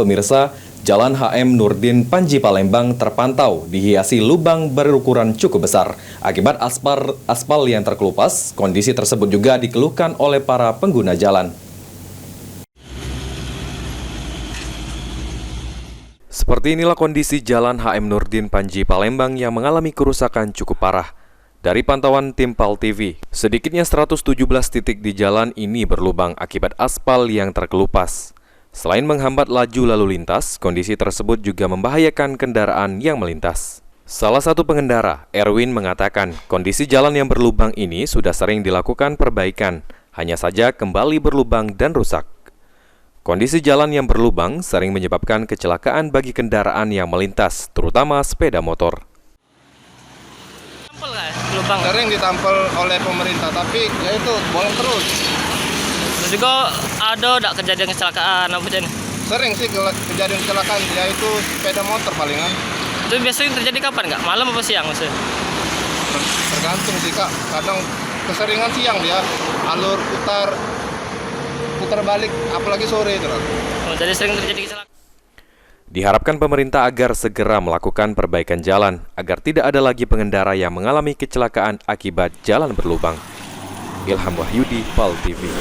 pemirsa, Jalan HM Nurdin Panji Palembang terpantau dihiasi lubang berukuran cukup besar. Akibat aspal yang terkelupas, kondisi tersebut juga dikeluhkan oleh para pengguna jalan. Seperti inilah kondisi Jalan HM Nurdin Panji Palembang yang mengalami kerusakan cukup parah. Dari pantauan tim PAL TV, sedikitnya 117 titik di jalan ini berlubang akibat aspal yang terkelupas. Selain menghambat laju lalu lintas, kondisi tersebut juga membahayakan kendaraan yang melintas. Salah satu pengendara, Erwin, mengatakan kondisi jalan yang berlubang ini sudah sering dilakukan perbaikan, hanya saja kembali berlubang dan rusak. Kondisi jalan yang berlubang sering menyebabkan kecelakaan bagi kendaraan yang melintas, terutama sepeda motor. Lubang sering ditampel oleh pemerintah, tapi ya itu bolong terus. Terus juga ada kejadian kecelakaan apa aja nih? Sering sih kejadian kecelakaan, yaitu sepeda motor palingan. Itu biasanya terjadi kapan nggak? Malam apa siang maksudnya? Tergantung sih Kak, kadang keseringan siang dia, alur putar balik, apalagi sore itu. Oh, jadi sering terjadi kecelakaan. Diharapkan pemerintah agar segera melakukan perbaikan jalan agar tidak ada lagi pengendara yang mengalami kecelakaan akibat jalan berlubang. Ilham Wahyudi, PAL TV.